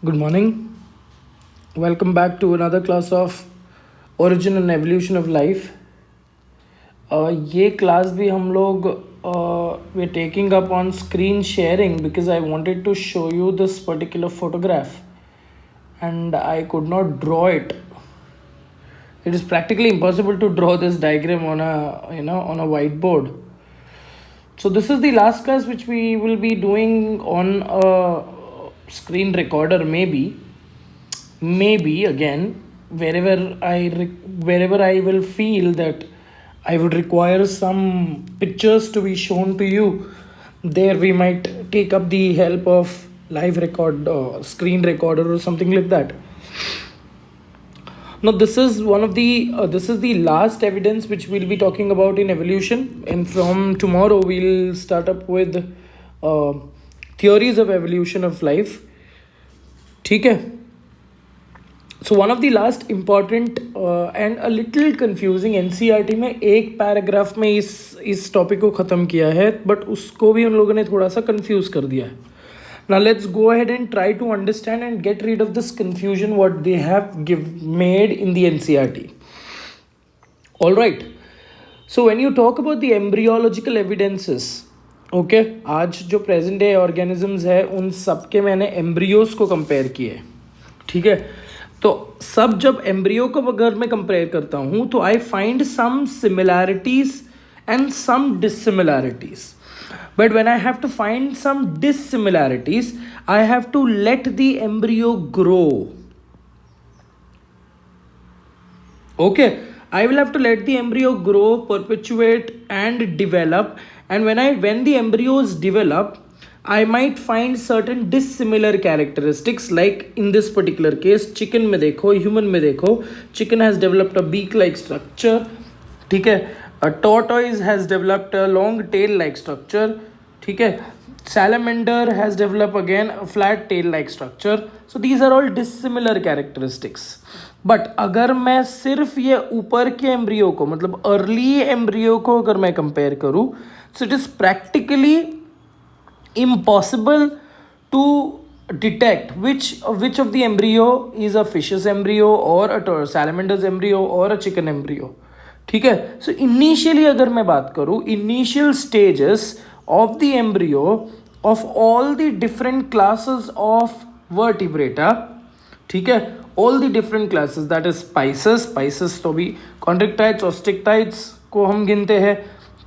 Good morning. Welcome back to another class of Origin and Evolution of Life. ये class भी हम लोग we're taking up on screen sharing because I wanted to show you this particular photograph and I could not draw it. It is practically impossible to draw this diagram on a whiteboard. So this is the last class which we will be doing on a screen recorder, maybe again wherever I will feel that I would require some pictures to be shown to you, there we might take up the help of live record screen recorder or something like that. Now this is this is the last evidence which we'll be talking about in evolution, and from tomorrow we'll start up with theories of evolution of life. ठीक है. So one of the last important and a little confusing NCERT में एक paragraph में इस topic को ख़त्म किया है, बट उसको भी उन लोगों ने थोड़ा सा कंफ्यूज कर दिया है. Now let's go ahead and try to understand and get rid of this confusion what they have made in the NCERT. All right. So when you talk about the embryological evidences, okay, आज जो present day organisms है उन सब के मैंने embryos को compare किए. ठीक है. तो सब जब एम्ब्रियो को अगर मैं कंपेयर करता हूँ तो I find some similarities and some dissimilarities. But when I have to find some dissimilarities I have to let the embryo grow. Okay, I will have to let the embryo grow, perpetuate and develop, and when the embryos develop, I might find certain dissimilar characteristics, like in this particular case chicken में देखो, human में देखो, chicken has developed a beak like structure. ठीक है. A tortoise has developed a long tail like structure. ठीक है. Salamander has developed again a flat tail like structure. So these are all dissimilar characteristics. But अगर मैं सिर्फ ये ऊपर के एम्ब्रियो को, मतलब अर्ली एम्ब्रियो को अगर मैं कंपेयर करूँ, so it is practically impossible to detect which of the embryo is a fish's embryo or a salamander's embryo or a chicken embryo. ठीक है. सो इनिशियली अगर मैं बात करूँ, initial stages of the embryo of all the different classes of vertebrata, ठीक है, all the different classes, that is spices तो भी कॉन्ट्रेक्टाइड्स ऑस्टिक्टाइड्स को हम गिनते हैं.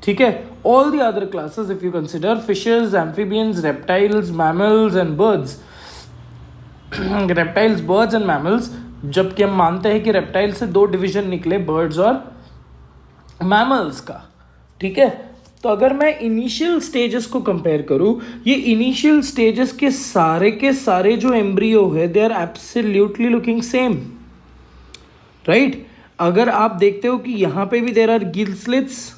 ठीक है. All the other classes if you consider fishes, amphibians, reptiles, mammals and birds. Reptiles, birds and mammals, जबकि हम मानते हैं कि रेप्टाइल से दो डिवीजन निकले, बर्ड्स और मैमल्स का. ठीक है. तो अगर मैं इनिशियल स्टेजेस को कंपेयर करूं, ये इनिशियल स्टेजेस के सारे जो एम्ब्रियो है they are absolutely looking same, right. अगर आप देखते हो कि यहां पे भी देयर आर गिल स्लिट्स.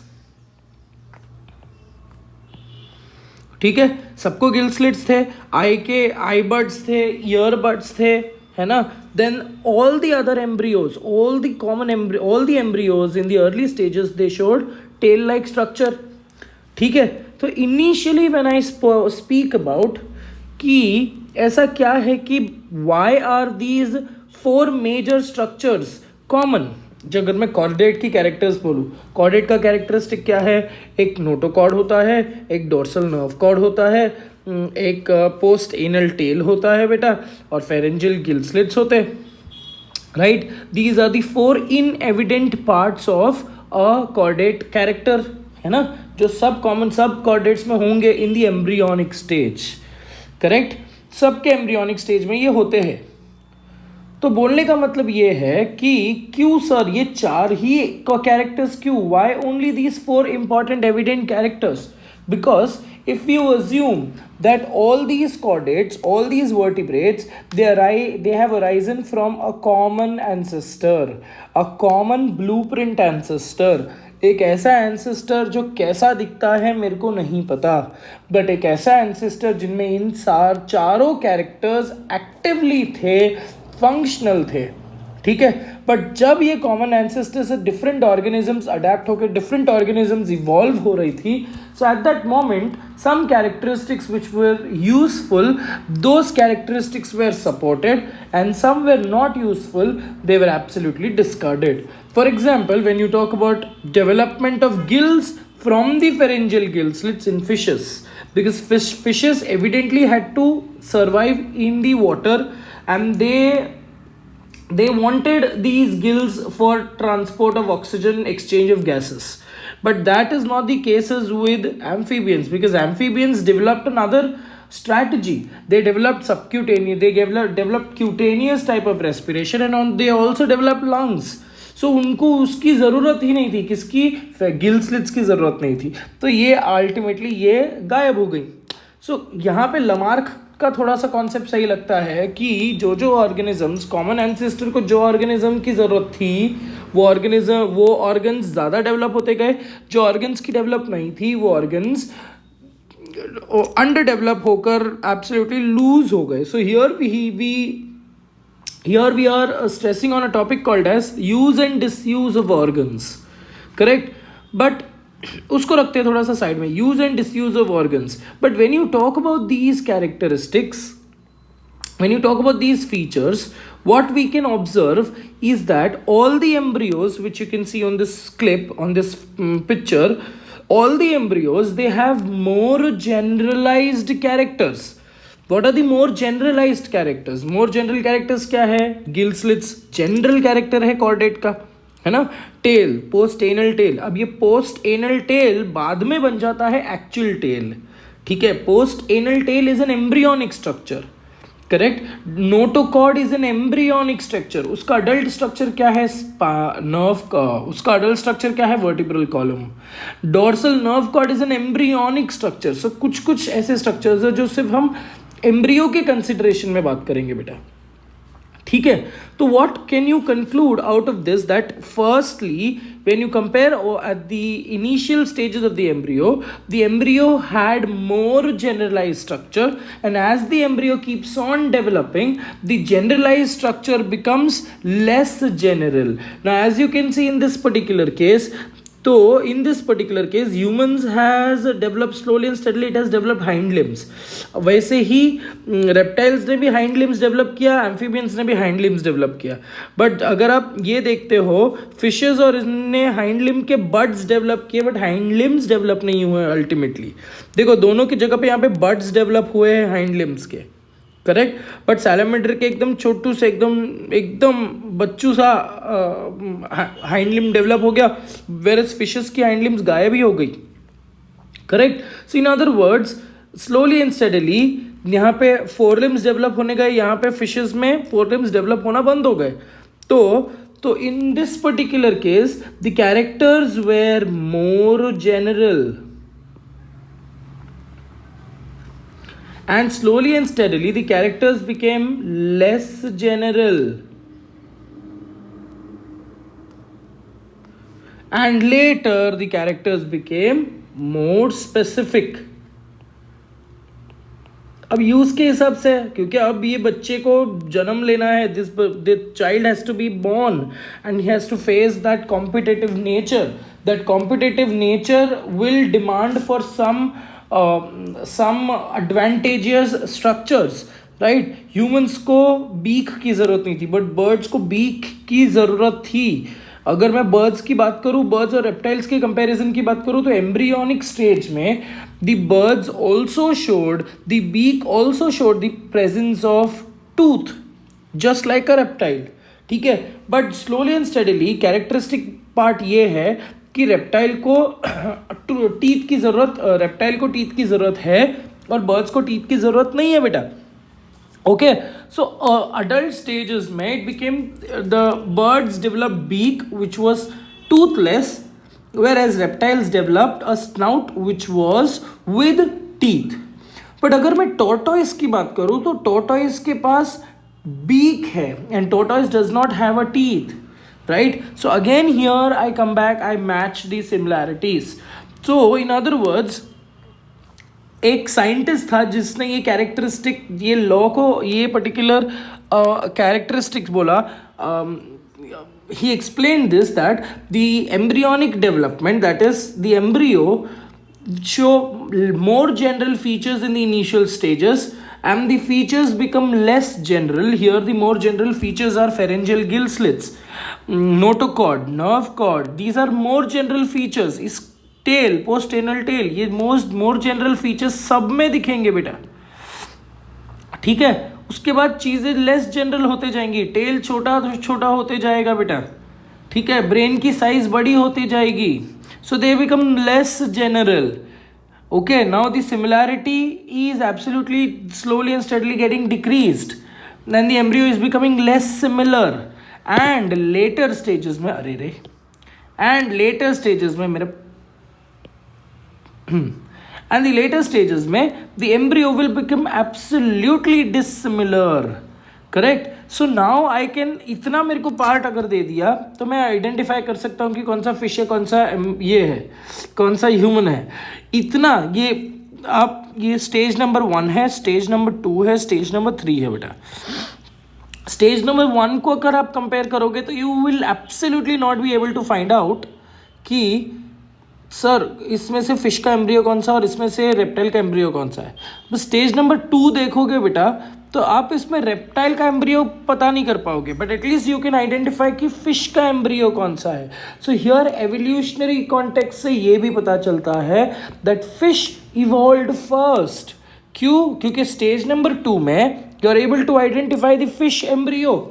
ठीक है. सबको गिल स्लिट्स थे, आई बर्ड्स थे, ईयर बर्ड्स थे, है ना. Then all the other embryos, all the embryos in the early stages they showed tail like structure. ठीक है. तो initially when I speak about कि ऐसा क्या है कि why are these 4 major structures common. जो अगर मैं कॉर्डेट की कैरेक्टर्स बोलूँ, कॉर्डेट का कैरेक्टरिस्टिक क्या है, एक नोटोकॉर्ड होता है, एक डोर्सल नर्व कॉर्ड होता है, एक पोस्ट एनल टेल होता है बेटा, और फेरेंजियल गिल स्लिट्स होते हैं, right. These are the 4 in evident parts of a chordate character, है ना, जो सब कॉमन सब कॉर्डेट्स में होंगे in the embryonic stage. Correct. सबके एम्ब्रियोनिक स्टेज में ये होते हैं. तो बोलने का मतलब ये है कि क्यों सर ये 4 ही कैरेक्टर्स, क्यों, why only these 4 important evident characters? Because if you assume that all these chordates, all these vertebrates, they have arisen from a common ancestor, a common blueprint ancestor. एक ऐसा एंसेस्टर जो कैसा दिखता है मेरे को नहीं पता, बट एक ऐसा एंसेस्टर जिनमें इन चारों कैरेक्टर्स एक्टिवली थे, फंक्शनल थे. ठीक है. बट जब ये कॉमन एंसेस्टर से डिफरेंट ऑर्गेनिजम्स अडेप्ट होकर डिफरेंट ऑर्गेनिजम्स इवॉल्व हो रही थी, so at that moment some characteristics which were useful, those characteristics were supported, and some were not useful, they were absolutely discarded. For example, when you talk about development of gills from the pharyngeal gill slits in fishes, because fishes evidently had to survive in the water, and they wanted these gills for transport of oxygen, exchange of gases. But that is not the cases with amphibians, because amphibians developed another strategy. They developed subcutaneous, they developed cutaneous type of respiration, and they also developed lungs. So उनको उसकी ज़रूरत ही नहीं थी, किसकी, gill slits की ज़रूरत नहीं थी. तो ये अल्टीमेटली ये गायब हो गई. सो यहाँ पे लमार्क का थोड़ा सा कॉन्सेप्ट सही लगता है कि जो ऑर्गेनिजम्स कॉमन एंसेस्टर को जो ऑर्गेनिज्म की ज़रूरत थी वो ऑर्गन्स ज़्यादा डेवलप होते गए, जो ऑर्गन्स की डेवलप नहीं थी वो ऑर्गन्स अंडर डेवलप होकर एब्सोल्युटली लूज हो गए. सो here we are stressing on a topic called as use and disuse of organs, correct? But उसको रखते हैं थोड़ा सा साइड में, use and disuse of organs. But when you talk about these characteristics, when you talk about these features, what we can observe is that all the embryos which you can see on this clip, on this picture, all the embryos, they have more generalized characters. What are the more generalized characters? More general characters क्या है? Gill slits general character है chordate का, है ना. Tail, post anal tail. अब ये post anal tell बाद में बन जाता है एक्चुअल टेल, ठीक है. Post anal tail is an embryonic structure, correct. Notochord is an embryonic structure. उसका अडल्ट स्ट्रक्चर क्या है? नर्व का. उसका अडल्ट स्ट्रक्चर क्या है? Vertebral column. Dorsal nerve cord is an embryonic structure. So कुछ ऐसे स्ट्रक्चर्स है जो सिर्फ हम एम्ब्रियो के कंसिडरेशन में बात करेंगे बेटा, ठीक है. तो what can you conclude out of this, that firstly when you compare at the initial stages of the embryo had more generalized structure, and as the embryo keeps on developing, the generalized structure becomes less general. Now as you can see in this particular case, तो in this particular case humans has developed slowly and steadily, it has developed hind limbs. वैसे ही reptiles ने भी hind limbs develop किया, amphibians ने भी hind limbs develop किया. but अगर आप ये देखते हो, fishes और इनने hind limb के buds develop किए, but hind limbs develop नहीं हुए ultimately. देखो दोनों की जगह पे यहाँ पे buds develop हुए हैं hind limbs के, करेक्ट. बट सैलमेंडर के एकदम छोटू से एकदम बच्चू सा हाइंड लिम्ब डेवलप हो गया, वेरस फिशेस की हाइंड लिम्स गायब ही हो गई, correct. So in other words, slowly and steadily यहाँ पे फोर लिम्स डेवलप होने गए, यहाँ पे फिशेस में फोर लिम्स डेवलप होना बंद हो गए. तो in this particular case the characters were more general, and slowly and steadily the characters became less general, and later the characters became more specific. अब यूज के हिसाब से, क्योंकि अब ये बच्चे को जन्म लेना है, this child has to be born and he has to face that competitive nature. That competitive nature will demand for some advantageous structures, right? Humans को बीक की ज़रूरत नहीं थी, but birds को बीक की ज़रूरत थी. अगर मैं birds की बात करूँ, birds और reptiles के comparison की बात करूँ, तो embryonic stage में the birds also showed, the beak also showed the presence of tooth, just like a reptile, ठीक है. but slowly and steadily characteristic part ये है कि रेप्टाइल को टीथ की ज़रूरत है और बर्ड्स को टीथ की ज़रूरत नहीं है बेटा, ओके. सो अडल्ट स्टेजेस में it became the birds developed beak which was toothless, whereas reptiles developed a snout which was with teeth. But अगर मैं टॉर्टोइस की बात करूँ तो टॉर्टोइस के पास बीक है and tortoise does not have a teeth, right? So again here I come back, I match these similarities. So in other words, एक साइंटिस्ट था जिसने ये कैरेक्टरिस्टिक, ये लॉ को, ये पर्टिकुलर कैरेक्टरिस्टिक्स बोला he explained this, that the embryonic development, that is the embryo, show more general features in the initial stages, and the features become less general. Here the more general features are pharyngeal gill slits, notochord, nerve cord. These are more general features. इस tell, post anal tell, ये more general features सब में दिखेंगे बेटा, ठीक है। उसके बाद चीज़ें लेस जनरल होते जाएंगी, टेल छोटा छोटा होते जाएगा बेटा, ठीक है। ब्रेन की साइज बड़ी होती जाएगी, so they become less general. Okay, now the similarity is absolutely slowly and steadily getting decreased, then the embryo is becoming less similar, and later stages में, अरे रे, एंड लेटर स्टेजेस में मेरे and the later stages में the embryo will become absolutely dissimilar, correct? So now I can, इतना मेरे को part अगर दे दिया तो मैं आइडेंटिफाई कर सकता हूँ कि कौन सा फिश है, कौन सा ये है, कौन सा ह्यूमन है। इतना ये आप, ये स्टेज नंबर 1 है, स्टेज नंबर 2 है, स्टेज नंबर 3 है बेटा। स्टेज नंबर 1 को अगर आप कंपेयर करोगे तो you will absolutely not be able to find out कि सर इसमें से फिश का एम्ब्रियो कौन सा और इसमें से रेप्टाइल का एम्ब्रियो कौन सा है। बस स्टेज नंबर 2 देखोगे बेटा तो आप इसमें रेप्टाइल का एम्ब्रियो पता नहीं कर पाओगे, but at least you can identify कि फिश का एम्ब्रियो कौन सा है। सो हियर एवोल्यूशनरी कॉन्टेक्स्ट से ये भी पता चलता है दैट फिश इवॉल्व्ड फर्स्ट। क्यों? क्योंकि स्टेज नंबर 2 में you are able to identify the fish embryo,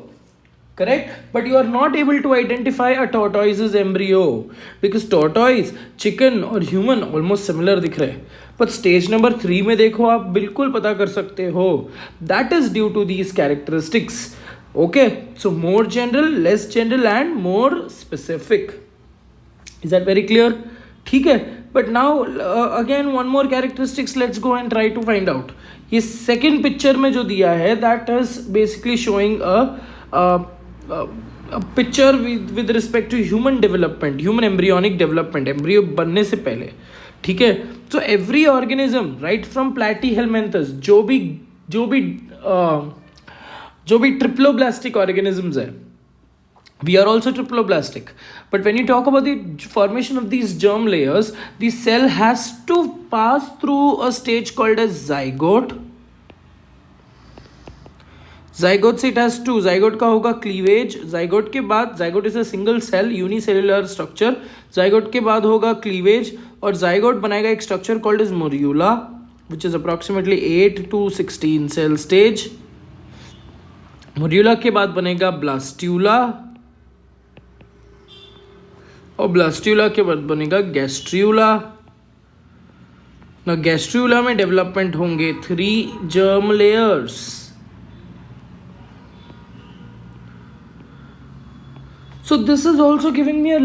correct, but you are not able to identify a tortoise's embryo because tortoise, chicken और human almost similar दिख रहे हैं, but stage number 3 में देखो आप बिल्कुल पता कर सकते हो। that is due to these characteristics, okay? So more general, less general and more specific, is that very clear? ठीक है, but now again one more characteristics, let's go and try to find out। ये second picture में जो दिया है that is basically showing a picture with respect to human development, human embryonic development, embryo बनने से पहले, ठीक है। So every organism right from platyhelminthes, जो भी triploblastic organisms है, we are also triploblastic, but when you talk about the formation of these germ layers, the cell has to pass through a stage called as zygote। zygote से it has to, zygote का होगा cleavage, zygote के बाद, zygote is a single cell unicellular structure, zygote के बाद होगा cleavage और zygote बनाएगा एक structure called as morula which is approximately 8 to 16 cell stage। morula के बाद बनेगा blastula और blastula के बाद बनेगा gastrula। ना gastrula में डेवलपमेंट होंगे 3 germ layers। So this is also giving me a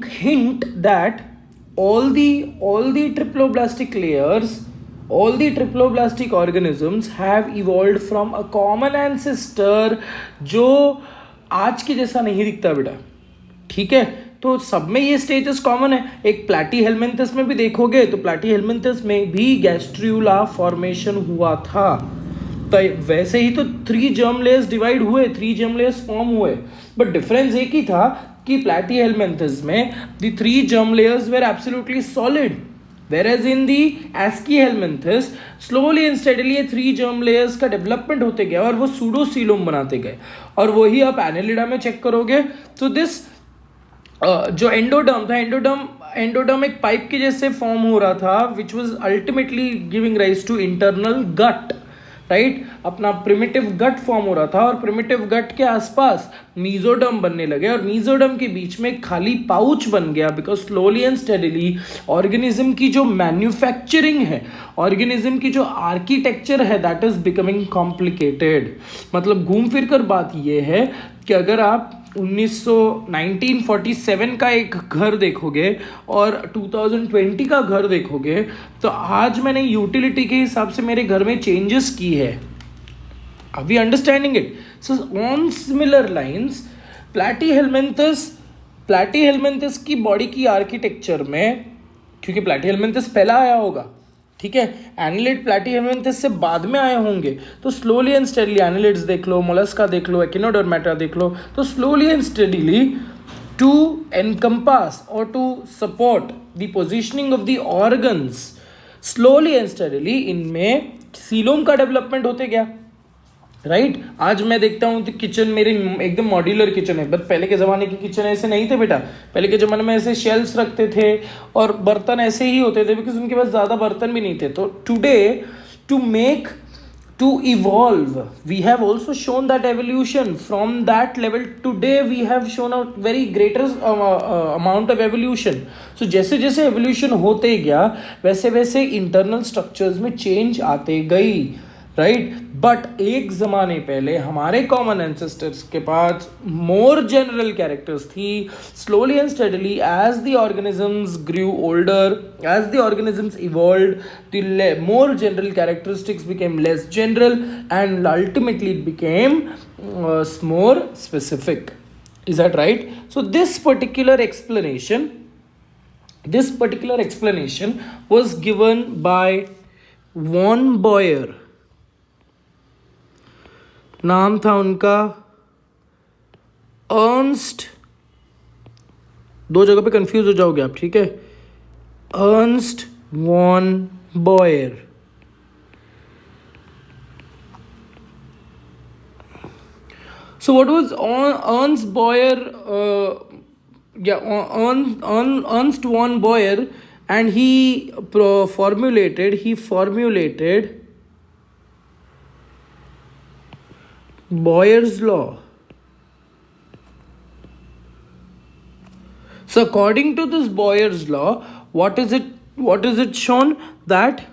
hint that all the triploblastic layers, all the triploblastic organisms have evolved from a common ancestor जो आज के जैसा नहीं दिखता बेटा, ठीक है। तो सब में ये स्टेजेस कॉमन है। एक प्लैटीहेल्मिन्थस में भी देखोगे तो प्लैटीहेल्मिन्थस में भी गैस्ट्रियोला फॉर्मेशन हुआ था, तो वैसे ही तो 3 जर्म लेयर्स डिवाइड हुए, 3 जर्म लेयर्स फॉर्म हुए, बट डिफरेंस एक ही था कि प्लैटीहेल्मिन्थस में the 3 germ layers were absolutely solid, whereas in the aschelminthes slowly and steadily ये 3 जर्म लेयर्स का डेवलपमेंट होते गए और वो सूडोसीलोम बनाते गए। और वही आप एनेलिडा में चेक करोगे तो दिस जो एंडोडर्म था, एंडोडर्म एक पाइप के जैसे फॉर्म हो रहा था which was ultimately giving rise to internal gut, right. अपना प्रिमिटिव गट फॉर्म हो रहा था और प्रिमिटिव गट के आसपास मीजोडर्म बनने लगे और मीजोडर्म के बीच में खाली पाउच बन गया because slowly and steadily organism की जो मैन्युफैक्चरिंग है, ऑर्गेनिज्म की जो आर्किटेक्चर है दैट इज बिकमिंग कॉम्प्लिकेटेड। मतलब घूम फिर कर बात यह है कि अगर आप 1947 का एक घर देखोगे और 2020 का घर देखोगे तो आज मैंने यूटिलिटी के हिसाब से मेरे घर में चेंजेस की है। Are we understanding it? So on similar lines platyhelminthes की बॉडी की आर्किटेक्चर में, क्योंकि प्लैटीहेल्मिन्थस पहला आया होगा, ठीक है, एनिलिड प्लैटीहेल्मिन्थस से बाद में आए होंगे, तो स्लोली एंड स्टेडीली एनिलिड्स देख लो, मोलस्का देख लो, एकिनोडर्मेटा देख लो, तो slowly and steadily to encompass or to support the positioning of the organs. Slowly and steadily इनमें सीलोम का डेवलपमेंट होते गया, राइट आज मैं देखता हूँ कि किचन मेरी एकदम मॉड्यूलर किचन है, बट पहले के ज़माने की किचन ऐसे नहीं थे बेटा. पहले के ज़माने में ऐसे शेल्फ्स रखते थे और बर्तन ऐसे ही होते थे, बिकॉज उनके पास ज़्यादा बर्तन भी नहीं थे. तो today to evolve, we have also shown that evolution from that level. Today we have shown a very greater amount of evolution. So जैसे जैसे evolution होते गया वैसे वैसे internal structures में change आते गई, राइट. बट एक ज़माने पहले हमारे कॉमन एंसेस्टर्स के पास मोर जनरल कैरेक्टर्स थी. Slowly and steadily as the organisms grew older, as the organisms evolved, the more general characteristics became less general and ultimately it became more specific. Is that right? So this particular explanation was given by von Boyer. नाम था उनका Ernst, दो जगह पे confuse हो जाओगे आप, ठीक है. Ernst von Baer. So what was Ernst Boyer? Ernst von Boyer, and he formulated Boyer's law. So according to this Boyer's law, what is it shown? That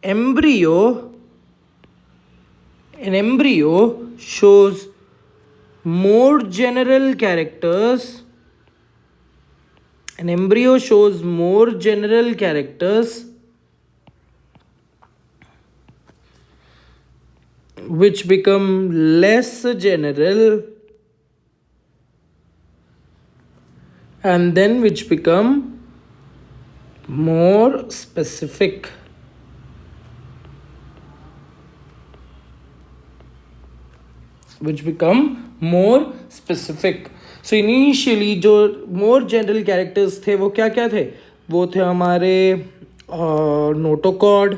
an embryo shows more general characters. An embryo shows more general characters which become less general and then which become more specific. So initially जो more general characters थे वो क्या क्या थे? वो थे हमारे notochord.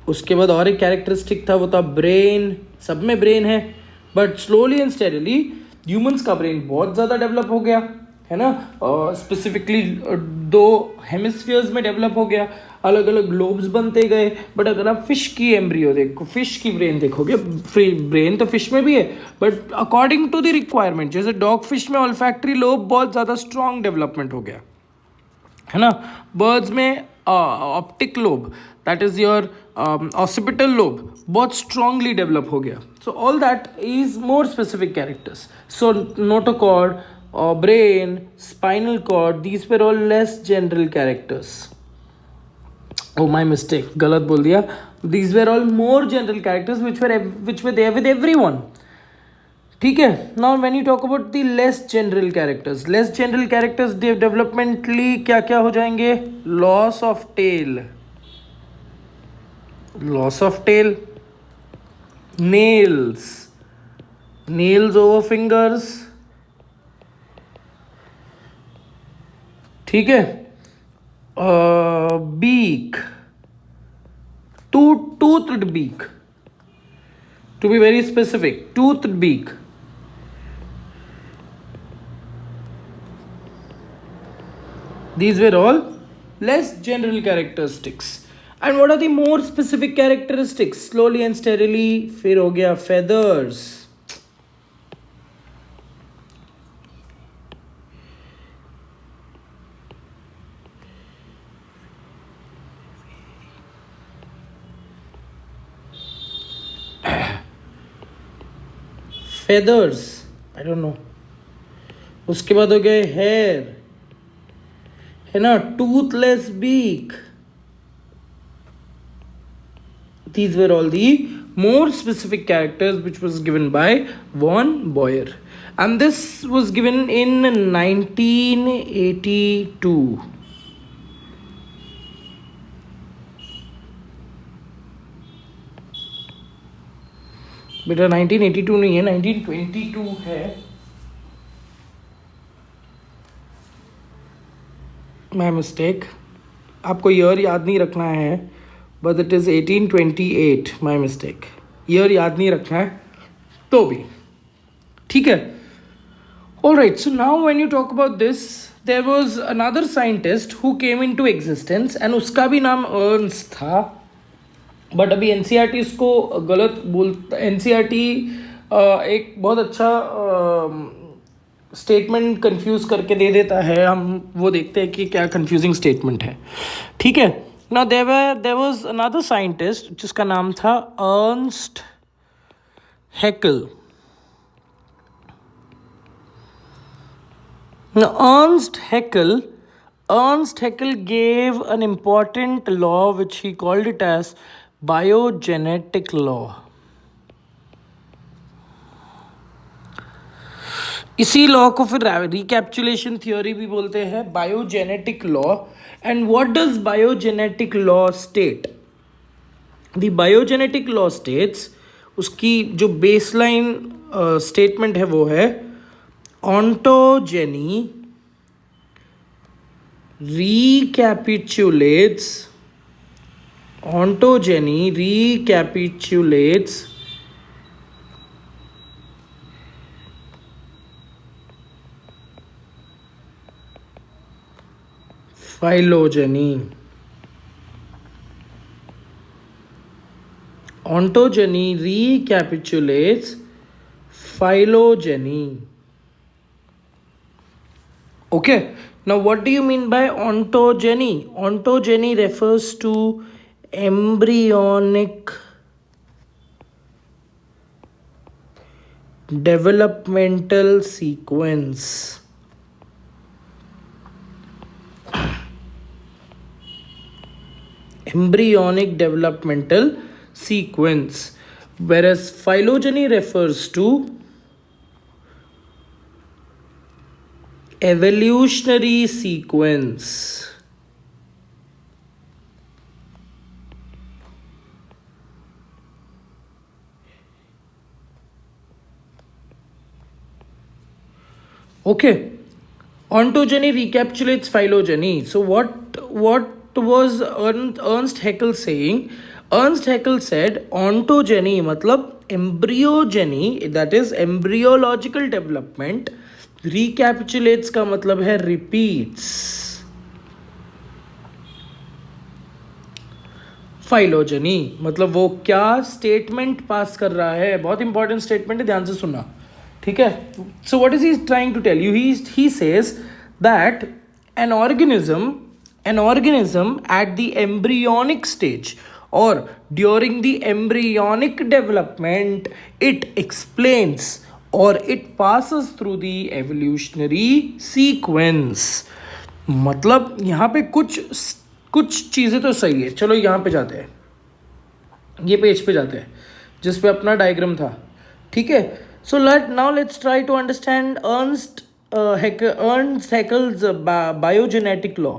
उसके बाद और एक कैरेक्टरिस्टिक था, वो था ब्रेन. सब में ब्रेन है, but slowly and steadily humans का ब्रेन बहुत ज़्यादा डेवलप हो गया, है ना. स्पेसिफिकली 2 हेमिस्फीयर्स में डेवलप हो गया, अलग अलग लोब्स बनते गए. बट अगर आप फिश की एम्ब्रियो देखो, फिश की ब्रेन देखोगे, ब्रेन तो फिश में भी है, but according to the requirement, जैसे डॉग फिश में ऑल्फैक्टरी लोब बहुत ज़्यादा स्ट्रॉन्ग डेवलपमेंट हो गया, है ना. बर्ड्स में optic lobe, that is your occipital lobe, बहुत स्ट्रांगली डेवलप हो गया. So all that is more specific characters. So notochord, brain, spinal cord, these were all less general characters. Oh, my mistake, गलत बोल दिया. These were all more general characters which were there with everyone. ठीक है. Now when you talk about the less general characters developmentally क्या क्या हो जाएंगे? Loss of tail, nails over fingers, ठीक है. Beak, toothed beak, to be very specific, toothed beak. These were all less general characteristics. And what are the more specific characteristics? Slowly and steadily फिर हो गया feathers. feathers, I don't know. उसके बाद हो गए hair, है ना. toothless beak. These were all the more specific characters which was given by von Boyer, and this was given in 1982. बेटा 1982 नहीं है, 1922 है। माई मिस्टेक, आपको ईयर याद नहीं रखना है, but it is 1828। My mistake, year याद नहीं रखना है तो भी ठीक है। All right, so now when you talk about this, there was another scientist who came into existence and उसका भी नाम अर्न्स था, बट अभी NCERT इसको गलत बोलता। NCERT एक बहुत अच्छा स्टेटमेंट कंफ्यूज करके दे देता है, हम वो देखते हैं कि क्या कंफ्यूजिंग स्टेटमेंट है, ठीक है ना। देयर वाज अनदर साइंटिस्ट जिसका नाम था Ernst Hückel. Now, Ernst Haeckel gave an important law which he called it as biogenetic law. इसी लॉ को फिर रिकैप्चुलेशन थियोरी भी बोलते हैं, biogenetic law. And what does biogenetic law state? The biogenetic law states, उसकी जो बेसलाइन स्टेटमेंट है वो है ontogeny recapitulates phylogeny. Ontogeny recapitulates phylogeny. Okay, now what do you mean by ontogeny? Ontogeny refers to embryonic developmental sequence. Embryonic developmental sequence, whereas phylogeny refers to evolutionary sequence. Okay, ontogeny recapitulates phylogeny. So what was Ernst Haeckel saying? Ernst Haeckel said ontogeny मतलब embryogeny, that is embryological development, recapitulates का मतलब है repeats, phylogeny मतलब वो क्या statement pass कर रहा है। बहुत इंपॉर्टेंट स्टेटमेंट है, ध्यान से सुनना, ठीक है। So what is he trying to tell you? He says that an organism at the embryonic stage or during the embryonic development, it explains or it passes through the evolutionary sequence. मतलब यहाँ पे कुछ चीज़ें तो सही है। चलो यहाँ पे जाते हैं, ये पेज पे जाते हैं जिस पे अपना डायग्राम था, ठीक है। So let's try to understand Ernst Haeckel's biogenetic law.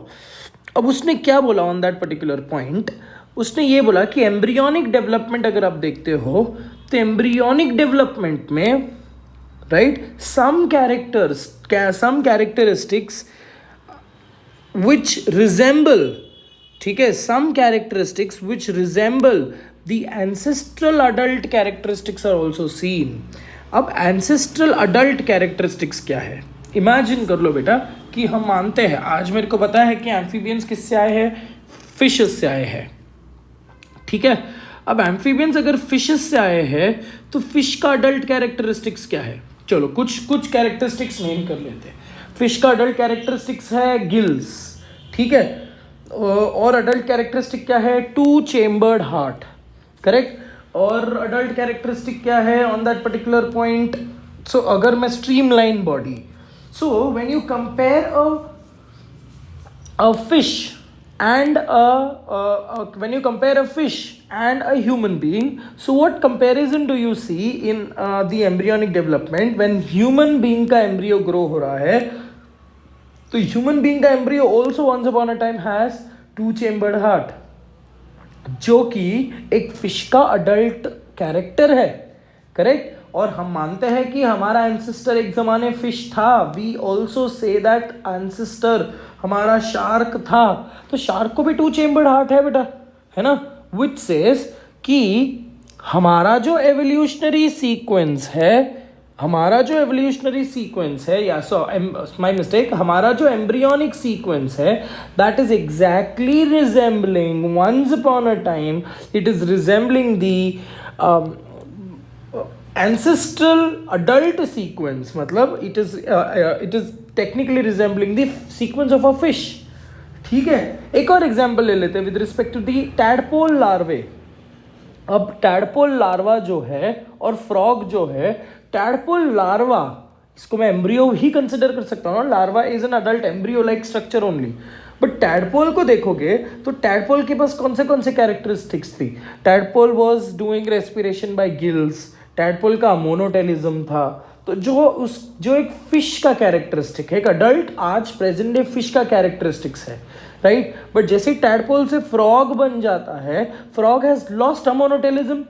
अब उसने क्या बोला ऑन दैट पर्टिकुलर पॉइंट? उसने ये बोला कि एम्ब्रियोनिक डेवलपमेंट अगर आप देखते हो तो एम्ब्रियोनिक डेवलपमेंट में some characteristics which resemble, ठीक है, some characteristics which resemble the ancestral adult characteristics are also seen. अब ancestral adult characteristics क्या है? इमेजिन कर लो बेटा कि हम मानते हैं, आज मेरे को पता है कि एम्फीबियंस किससे आए हैं, फिशेस से आए हैं, ठीक है। अब एम्फीबियंस अगर फिशेस से आए हैं तो फिश का अडल्ट कैरेक्टरिस्टिक्स क्या है? चलो कुछ कैरेक्टरिस्टिक्स नेम कर लेते हैं। फिश का अडल्ट कैरेक्टरिस्टिक्स है गिल्स, ठीक है, और अडल्ट कैरेक्टरिस्टिक क्या है? 2 चेम्बर्ड हार्ट, करेक्ट। और अडल्ट कैरेक्टरिस्टिक क्या है ऑन दैट पर्टिकुलर पॉइंट? सो अगर मैं streamline body, so when you compare a fish and when you compare a fish and a human being, so what comparison do you see in the embryonic development? when human being का embryo grow हो रहा है तो human being का embryo also once upon a time has 2 chambered heart, जो कि एक fish का adult character है, करेक्ट। और हम मानते हैं कि हमारा एंसेस्टर एक जमाने फिश था, we also say that ancestor हमारा शार्क था। तो शार्क को भी 2 चेम्बर्ड हार्ट है बेटा, है ना, विच सेज कि हमारा जो एवोल्यूशनरी सीक्वेंस है, हमारा जो एवोल्यूशनरी सीक्वेंस है, या सो माय मिस्टेक, हमारा जो एम्ब्रियोनिक सीक्वेंस है that is exactly resembling once upon a time, it is resembling the ancestral adult sequence, मतलब it is technically resembling the sequence of a fish, ठीक है। एक और एग्जांपल ले लेते हैं with respect to the tadpole larvae. अब tadpole larva जो है और फ्रॉग जो है, टैडपोल लार्वा इसको मैं एम्ब्रियो ही कंसिडर कर सकता हूँ, larva is an adult embryo like structure only. But tadpole को देखोगे तो टैडपोल के पास कौन से कैरेक्टरिस्टिक्स थी? Tadpole was doing respiration bye gills, tadpole का मोनोटेलिज्म था। तो जो एक फिश का कैरेक्टरिस्टिक है, एक अडल्ट आज प्रेजेंट डे फिश का कैरेक्टरिस्टिक्स है, राइट। बट जैसे टैडपोल से फ्रॉग बन जाता है, frog has lost ammonotelism,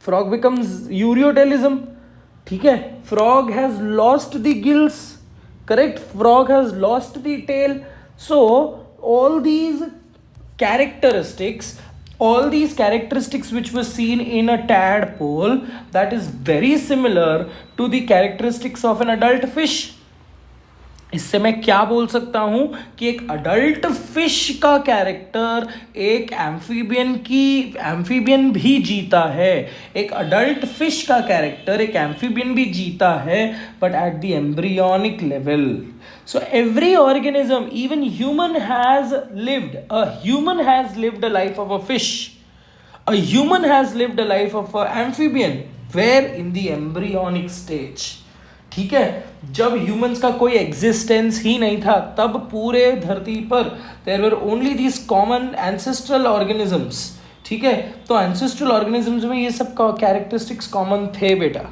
frog becomes ureotelism, ठीक है। Frog has lost the gills, correct, frog has lost the tail. So all these characteristics which were seen in a tadpole, that is very similar to the characteristics of an adult fish. इससे मैं क्या बोल सकता हूं कि एक adult fish का character एक एम्फीबियन भी जीता है, एक अडल्ट फिश का कैरेक्टर एक एम्फीबियन भी जीता है, but at the embryonic level. So every organism, even human has lived a life of a fish, a human has lived a life of a amphibian, where in the embryonic stage, ठीक है। जब humans का कोई existence ही नहीं था, तब पूरे धरती पर there were only these common ancestral organisms, ठीक है। तो एंसेस्ट्रल ऑर्गेनिजम्स में ये सब कैरेक्टरिस्टिक्स कॉमन थे बेटा।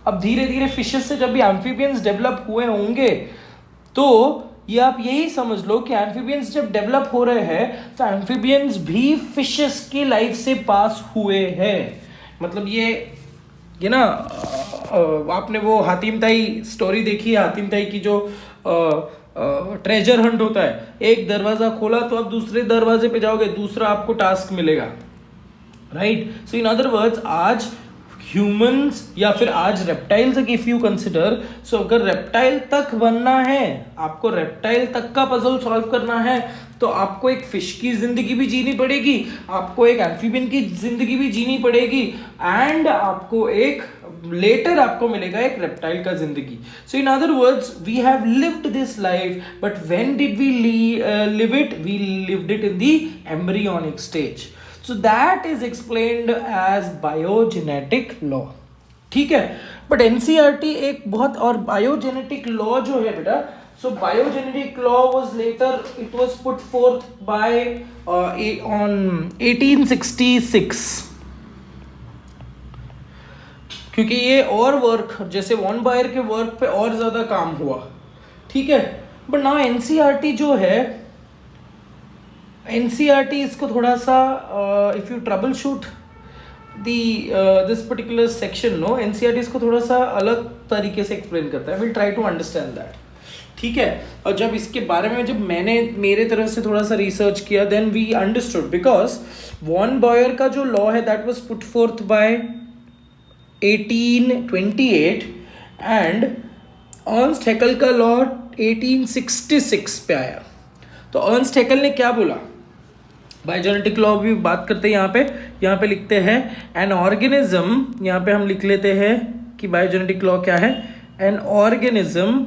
अब धीरे धीरे फिशेस से जब भी एम्फीबियंस डेवलप हुए होंगे, तो ये आप यही समझ लो कि एम्फीबियंस जब डेवलप हो रहे हैं तो एम्फीबियंस भी फिशेस की लाइफ से पास हुए हैं। मतलब ये ना, आपने वो हातिम ताई स्टोरी देखी है, हातिम ताई की जो ट्रेजर हंट होता है, एक दरवाजा खोला तो आप दूसरे दरवाजे पे जाओगे, दूसरा आपको टास्क मिलेगा, right. So in other words, आज ह्यूमंस या फिर आज रेप्टाइल्स इफ यू कंसिडर, सो अगर रेप्टाइल तक बनना है, आपको रेप्टाइल तक का पजल सॉल्व करना है, तो आपको एक फिश की जिंदगी भी जीनी पड़ेगी, आपको एक एम्फीबियन की जिंदगी भी जीनी पड़ेगी, एंड आपको एक लेटर आपको मिलेगा एक रेप्टाइल का जिंदगी। So in other words, we have lived this life, but when did we live it? We lived it in the embryonic stage. So that is explained as biogenetic law, ठीक है। But NCERT एक बहुत, और biogenetic law जो है बेटा, so biogenetic law was later, it was put forth by on 1866, क्योंकि ये और वर्क जैसे वॉन बायर के वर्क पे और ज्यादा काम हुआ, ठीक है। बट नाउ NCERT जो है, NCERT इसको थोड़ा सा if you troubleshoot this particular section, no, NCERT इसको थोड़ा सा अलग तरीके से एक्सप्लेन करता है। Will try to understand that, ठीक है। और जब इसके बारे में जब मैंने मेरे तरफ से थोड़ा सा रिसर्च किया, then we understood, because von Baer का जो लॉ है that was put forth by 1828 and Ernst Haeckel का लॉ 1866 पे आया। तो अर्नस्ट हैकेल ने क्या बोला? बायोजेनेटिक लॉ भी बात करते हैं यहाँ पे लिखते हैं एन ऑर्गेनिज्म, यहाँ पे हम लिख लेते हैं कि बायोजेनेटिक लॉ क्या है। An organism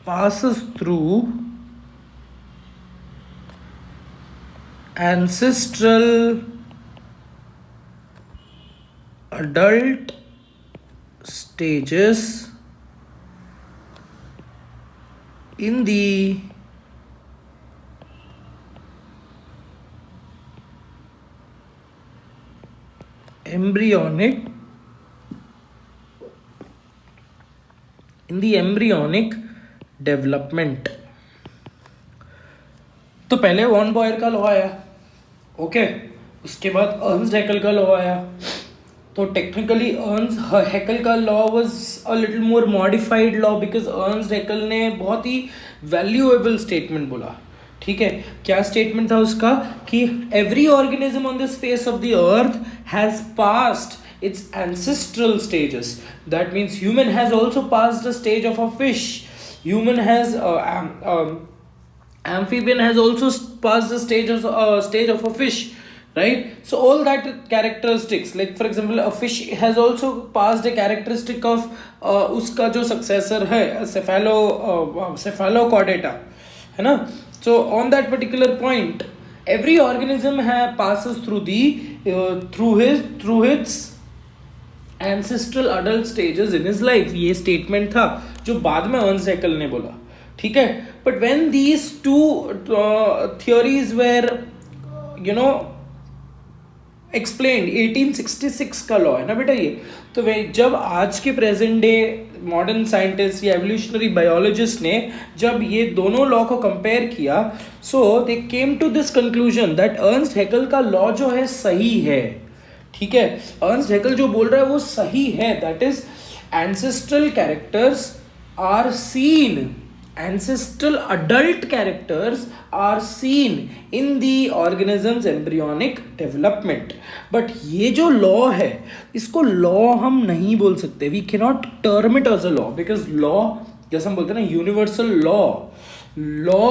passes through ancestral adult stages in the embryonic development. तो पहले वॉन बॉयर का लॉ आया, ओके, उसके बाद अर्न्स्ट हैकेल का लॉ आया। तो टेक्निकली अर्न्स्ट हैकेल का law was a little more modified law because Ernst Hückel ने बहुत ही वैल्यूएबल स्टेटमेंट बोला। ठीक है, क्या स्टेटमेंट था उसका कि every organism on this face of the earth has passed its ancestral stages. That means human has also passed the stage of a fish. Human has amphibian has also passed the stage of a fish, right? So all that characteristics, like for example a fish has also passed a characteristic of उसका जो successor है cephalochordata, है ना? So on that particular point every organism passes through its ancestral adult stages in his life. ये statement था जो बाद में अर्न्स्ट हैकेल ने बोला। ठीक है, but when these two theories were explained, 1866 का लॉ है ना बेटा ये, तो जब आज के प्रेजेंट डे मॉडर्न साइंटिस्ट या एवोल्यूशनरी बायोलॉजिस्ट ने जब ये दोनों लॉ को कंपेयर किया, so they came to this conclusion that Ernst Haeckel का लॉ जो है सही है। ठीक है, अर्न्स्ट हैकेल जो बोल रहा है वो सही है, that is ancestral characters are seen, ancestral adult characters are seen in the organisms embryonic development. But ये जो लॉ है इसको लॉ हम नहीं बोल सकते, we can not term it as a law because law, जैसे हम बोलते हैं ना यूनिवर्सल लॉ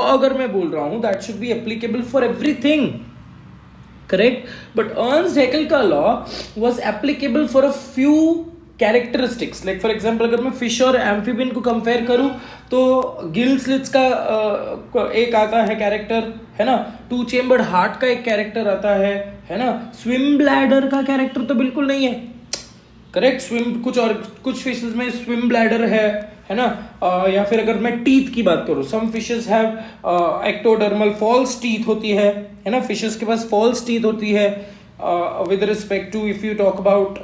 अगर मैं बोल रहा हूं that should be applicable for everything, correct? But Ernst Haeckel का law was applicable for a few characteristics. Like for example अगर मैं फिश और एम्फीबियन को कंपेयर करूं तो गिल स्लिट्स का एक आता है कैरेक्टर, है ना, टू चेम्बर्ड हार्ट का एक कैरेक्टर आता है ना, स्विम ब्लैडर का कैरेक्टर तो बिल्कुल नहीं है, करेक्ट? स्विम कुछ फिशेस में स्विम ब्लैडर है ना, या फिर अगर मैं टीथ की बात करूं, some fishes have ectodermal false teeth होती है ना, फिशेस के पास फॉल्स टीथ होती है with respect to if you talk about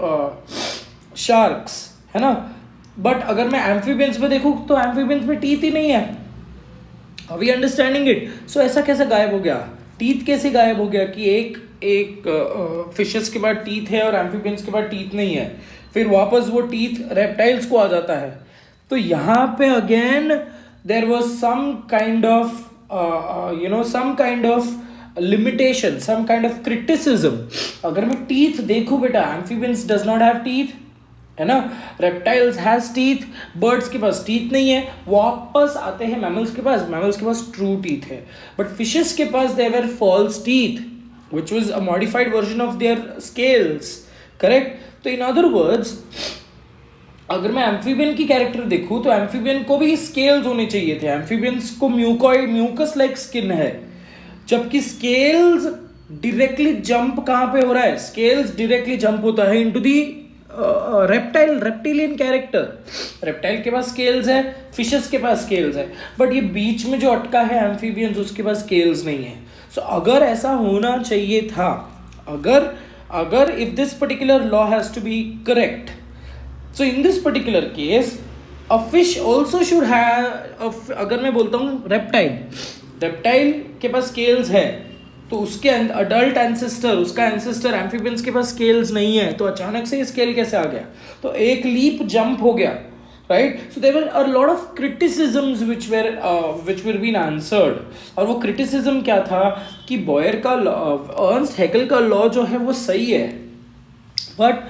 sharks, है ना। बट अगर मैं एम्फीबियंस में देखूं तो एम्फीबियंस में टीथ ही नहीं है। Are we understanding it? So ऐसा कैसे गायब हो गया, टीथ कैसे गायब हो गया कि एक फिशेस के बाद टीथ है और एम्फीबियंस के बाद टीथ नहीं है, फिर वापस वो टीथ रेप्टाइल्स को आ जाता है। तो यहाँ पे again there was some kind of limitation, some kind of criticism. अगर मैं टीथ देखूं बेटा, amphibians does not have teeth, है ना, रेप्टाइल्स हैज टीथ, बर्ड्स के पास टीथ नहीं है, वापस आते हैं मैमल्स के पास ट्रू टीथ है, बट फिशेस के पास there were false teeth which was a modified version of their scales, correct? तो इन अदर वर्ड्स अगर मैं एम्फीबियन की कैरेक्टर देखूं तो एम्फीबियन को भी स्केल्स होने चाहिए थे, एम्फीबियंस को म्यूकस लाइक स्किन है, जबकि स्केल्स डायरेक्टली जंप कहां पे हो रहा है, स्केल्स डायरेक्टली जंप होता है into the reptilian character. Reptile के पास स्केल्स है, फिशेस के पास स्केल्स है, बट ये बीच में जो अटका है एम्फीबियंस उसके पास स्केल्स नहीं है। सो अगर ऐसा होना चाहिए था, अगर if this particular law has to be correct, so in this particular case a fish also should have अगर मैं बोलता हूँ रेप्टाइल के पास स्केल्स है तो उसके अडल्ट एंसेस्टर, उसका एंसेस्टर एम्फीबियंस के पास स्केल्स नहीं है, तो अचानक से स्केल कैसे आ गया? तो एक लीप जंप हो गया, right? So there were a lot of criticisms which were been answered, और वो क्रिटिसिज्म क्या था कि बॉयर का अर्न्स्ट हैकेल का लॉ जो है वो सही है, but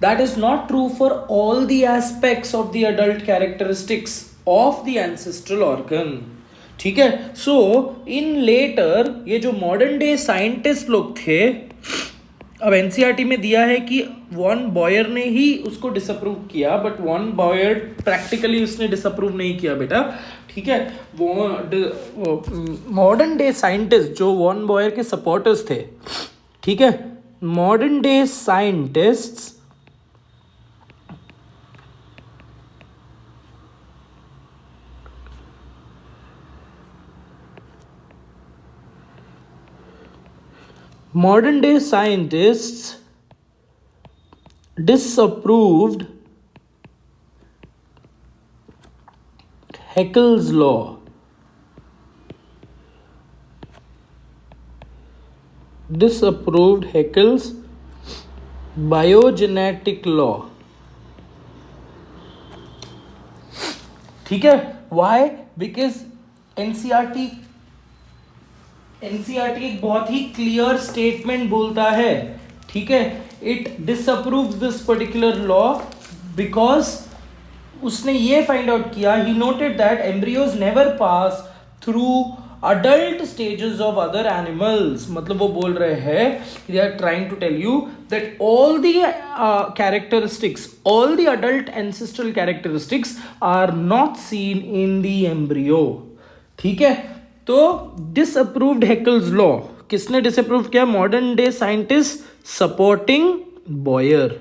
that is not true for all the aspects of the adult characteristics of the ancestral organ. ठीक है? So in later ये जो modern day scientist लोग थे, अब NCERT में दिया है कि वॉन बॉयर ने ही उसको डिसअप्रूव किया, बट वॉन बॉयर प्रैक्टिकली उसने डिसअप्रूव नहीं किया बेटा, ठीक है? वो मॉडर्न डे साइंटिस्ट जो वॉन बॉयर के सपोर्टर्स थे, ठीक है, modern day scientists modern day scientists disapproved Haeckel's law. disapproved Haeckel's biogenetic law. ठीक है, वाई? बिकॉज एनसीईआरटी एक बहुत ही क्लियर स्टेटमेंट बोलता है, ठीक है, it disapproves this particular law because उसने ये फाइंड आउट किया, he noted that embryos never pass through adult stages of other animals. मतलब वो बोल रहे हैं, they are trying to tell you that all the characteristics, all the adult ancestral characteristics are not seen in the embryo. ठीक है, तो disapproved Haeckel's law किसने disapprove किया? Modern day scientist supporting Baer.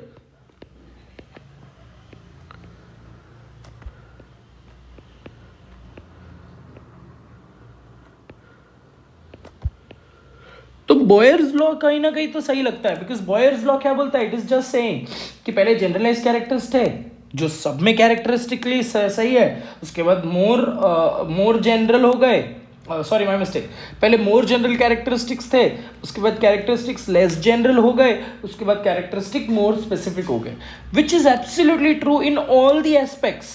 तो बॉयर्स लॉ कहीं ना कहीं तो सही लगता है, बिकॉज बॉयर्स लॉ क्या बोलता है? इट इज जस्ट सेइंग कि पहले जनरलाइज कैरेक्टर्स थे जो सब में कैरेक्टरिस्टिकली सही है, उसके बाद मोर जनरल हो गए, सॉरी माय मिस्टेक, पहले मोर जनरल कैरेक्टरिस्टिक्स थे, उसके बाद कैरेक्टरिस्टिक्स लेस जनरल हो गए, उसके बाद कैरेक्टरिस्टिक मोर स्पेसिफिक हो गए, which is absolutely true in all the aspects,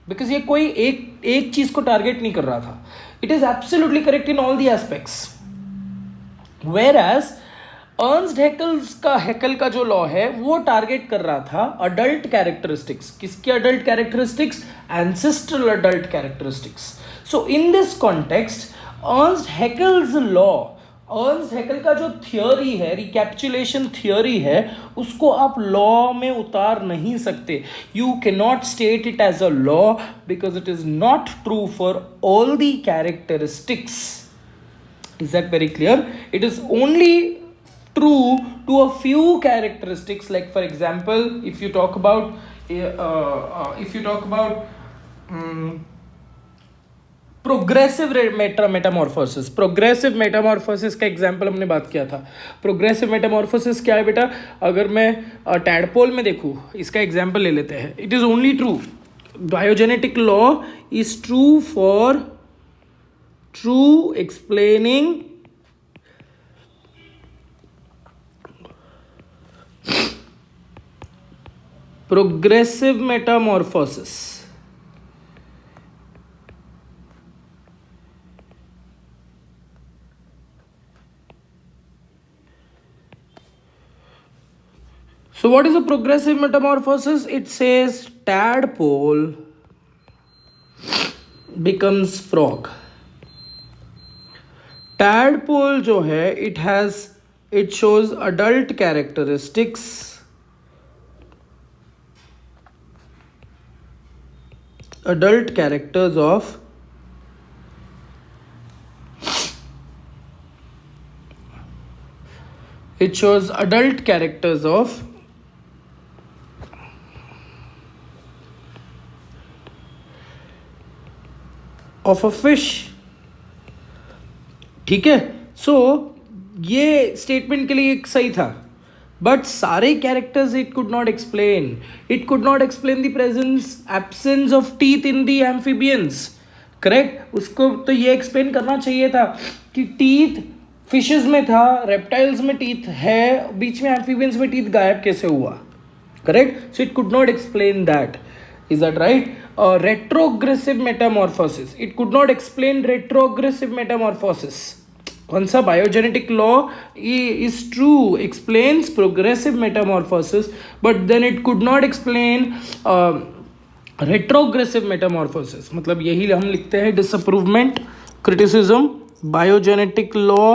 because ये कोई एक चीज को टारगेट नहीं कर रहा था. It is absolutely correct in all the aspects. Whereas Ernst Haeckel का जो लॉ है वो टारगेट कर रहा था अडल्ट कैरेक्टरिस्टिक्स. किसके adult characteristics? Ancestral adult characteristics. So in this context Ernst Haeckel's law, Ernst Haeckel का जो थियोरी है, रिकैप्चुलेशन थियोरी है, उसको आप लॉ में उतार नहीं सकते. You can not state it as a law because it is not true for all the characteristics. Is that very clear? It is only true to a few characteristics. Like for example, if you talk about progressive Metamorphosis. Progressive Metamorphosis का example हमने बात किया था. Progressive Metamorphosis क्या है बेटा? अगर मैं टैडपोल में देखूँ, इसका एग्जाम्पल ले लेते हैं. It is only true, biogenetic law is true for true explaining progressive metamorphosis. So what is a progressive metamorphosis? It says tadpole becomes frog. Tadpole जो है, it shows adult characteristics, adult characters of a fish. ठीक है, सो ये statement के लिए एक सही था, बट सारे characters it could not explain. It could not explain the absence of teeth in the amphibians. Correct, उसको तो ये एक्सप्लेन करना चाहिए था कि टीथ फिशेस में था, रेप्टाइल्स में टीथ है, बीच में एम्फीबियंस में टीथ गायब कैसे हुआ? Correct, so it could not explain that. Is that right? Retrogressive metamorphosis. It could not explain retrogressive metamorphosis. कौन सा? Biogenetic law is true, explains progressive metamorphosis, but then it could not explain retrogressive metamorphosis. मतलब यही हम लिखते हैं disapprovement, criticism, biogenetic law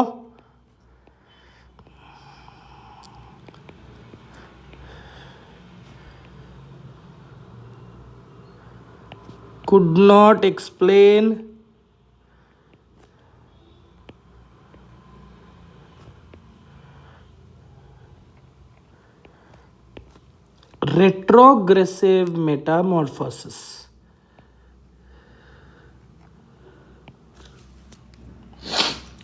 could not explain retrogressive metamorphosis.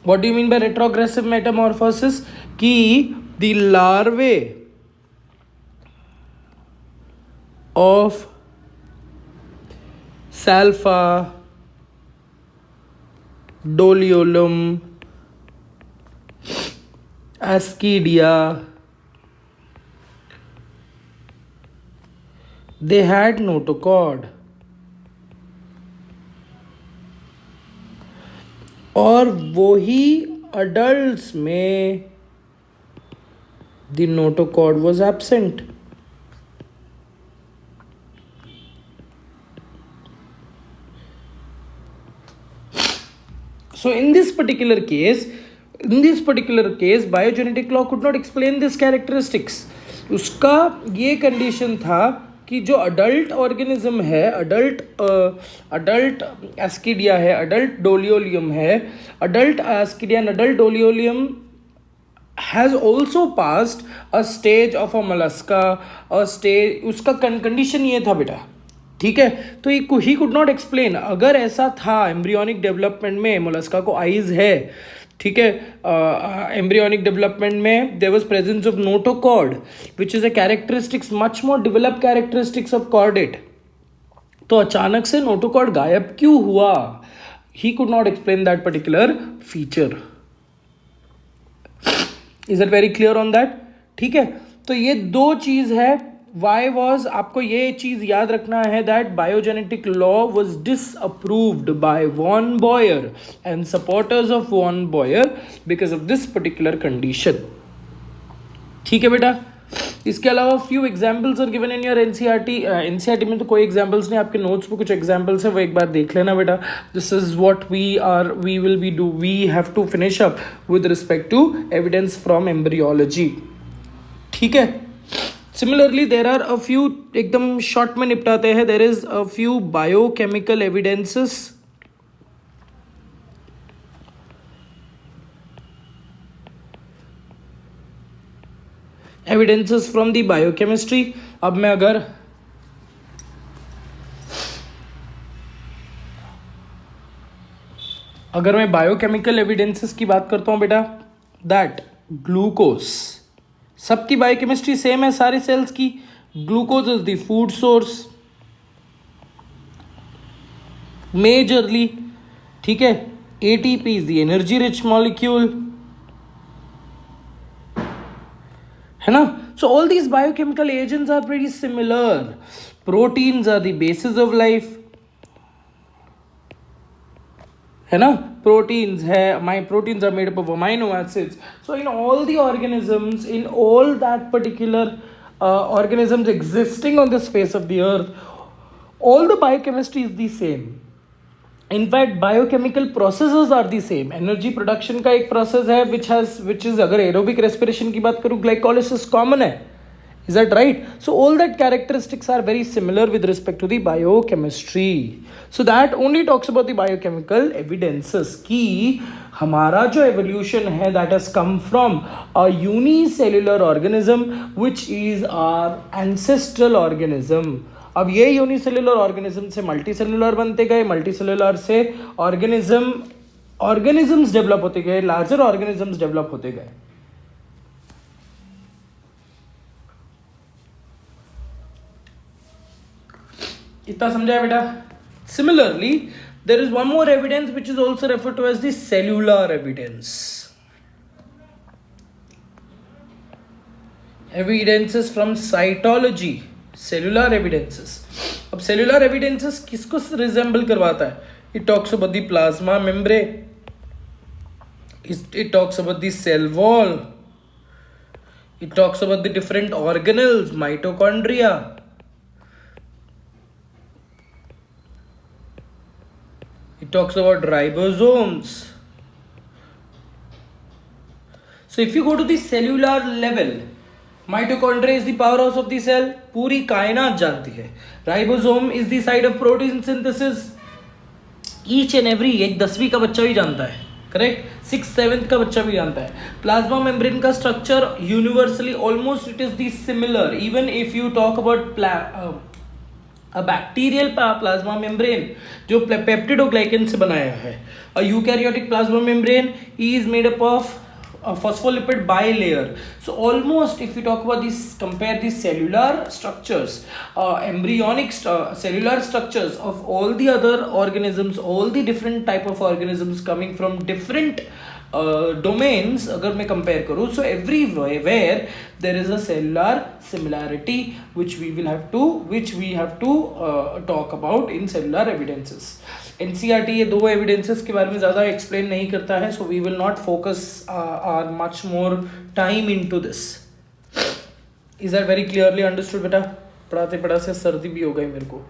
What do you mean by retrogressive metamorphosis? कि the larvae of Salfa, Doliolum, Ascidia. They had notochord. और वही adults में the notochord was absent. So in this particular case, biogenetic law could not explain this characteristics. उसका ये condition था कि जो adult organism है, अडल्ट एस्किडिया है, अडल्ट डोलियोलियम है, adult ascidia and adult doliolum has also passed a stage of a mollusca, a stage, उसका condition ये था बेटा, ठीक है. तो ही कुड नॉट एक्सप्लेन. अगर ऐसा था एम्ब्रियोनिक डेवलपमेंट में मोलस्का को आईज है, ठीक है, एम्ब्रियोनिक डेवलपमेंट में there was presence of notochord which is a characteristics much more develop characteristics of chordate. तो अचानक से नोटोकॉर्ड गायब क्यों हुआ? He could not explain that particular feature. Is it very clear on that? ठीक है. तो ये दो चीज है. Why was, आपको ये चीज याद रखना है that biogenetic law was disapproved by von Boyer and supporters of von Boyer because of this particular condition. ठीक है बेटा. इसके अलावा few examples are given in your NCERT. NCERT में तो कोई examples नहीं, आपके notes पे कुछ examples है, वो एक बार देख लेना बेटा. This is what we have to finish up with respect to evidence from embryology. ठीक है. Similarly, there are a few, एकदम शॉर्ट में निपटाते हैं. There is a few biochemical evidences. Evidences from the biochemistry. अब मैं अगर मैं बायोकेमिकल एविडेंसेस की बात करता हूँ बेटा, दैट ग्लूकोज, सबकी बायोकेमिस्ट्री सेम है सारे सेल्स की. Glucose is the food source majorly, ठीक है. ATP is the energy rich molecule, है ना. So all these biochemical agents are very similar. Proteins are the basis of life, है ना. प्रोटीन्स है, proteins are made up of amino acids. So in all the organisms, in all that particular organisms existing on this face of the earth, all the biochemistry is the same. In fact, biochemical processes are the same. Energy production का एक process है which is, अगर aerobic respiration की बात करूँ, glycolysis common है. Is that right? So all that characteristics are very similar with respect to the biochemistry. So that only talks about the biochemical evidences कि हमारा जो evolution है that has come from a unicellular organism which is our ancestral organism. अब ये unicellular organism से multicellular बनते गए, multicellular से ऑर्गेनिजम्स डेवलप होते गए, लार्जर ऑर्गेनिजम्स डेवलप होते गए. इतना समझा है बेटा? Similarly there is one more evidence which is also referred to as the cellular evidence. Evidences from cytology, cellular evidences. अब cellular evidences किसको resemble करवाता है? It talks about the plasma membrane. It talks about the cell wall. It talks about the different organelles, mitochondria. It talks about ribosomes. So if you go to the cellular level, mitochondria is the powerhouse of the cell. पूरी कायनात जानती है. Ribosome is the site of protein synthesis. Each and every, एक 10वीं का बच्चा भी जानता है, करेक्ट. 6th 7th का बच्चा भी जानता है. प्लाज्मा मेम्ब्रेन का structure universally almost it is the similar. Even if you talk about a bacterial plasma membrane जो peptidoglycan से बनाया है. A eukaryotic plasma membrane is made up of a phospholipid bilayer. So almost if you talk about this, compare the cellular structures, embryonic cellular structures of all the other organisms, all the different type of organisms coming from different domains अगर मैं compare करूँ, so everywhere there is a cellular similarity which we have to talk about in cellular evidences. NCERT ये दो evidences के बारे में ज़्यादा explain नहीं करता है, so we will not focus our much more time into this. Is that very clearly understood बेटा? पढ़ाते पढ़ाते सर्दी भी हो गई मेरे को.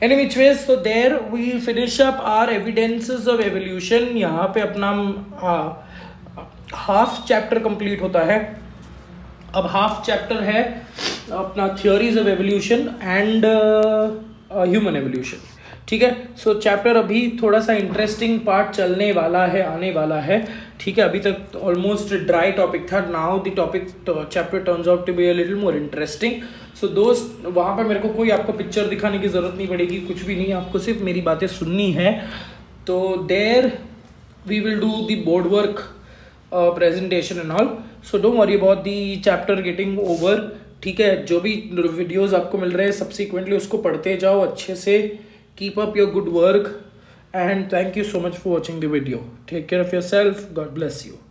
Any which ways, so there we finish up our evidences of evolution. यहाँ पे अपना हाफ चैप्टर कंप्लीट होता है. अब हाफ चैप्टर है अपना theories of evolution and human evolution. ठीक है, सो चैप्टर अभी थोड़ा सा इंटरेस्टिंग पार्ट चलने वाला है, आने वाला है. ठीक है, अभी तक ऑलमोस्ट ड्राई टॉपिक था. Now the topic chapter turns out to be a little more interesting. So दोस्त, वहाँ पर मेरे को कोई आपको पिक्चर दिखाने की ज़रूरत नहीं पड़ेगी, कुछ भी नहीं, आपको सिर्फ मेरी बातें सुननी है. तो there we will do the board work presentation and all. So don't worry about the chapter getting over. ठीक है, जो भी वीडियोज़ आपको मिल रहे हैं सब्सिक्वेंटली उसको पढ़ते जाओ अच्छे से. Keep up your good work and thank you so much for watching the video. Take care of yourself. God bless you.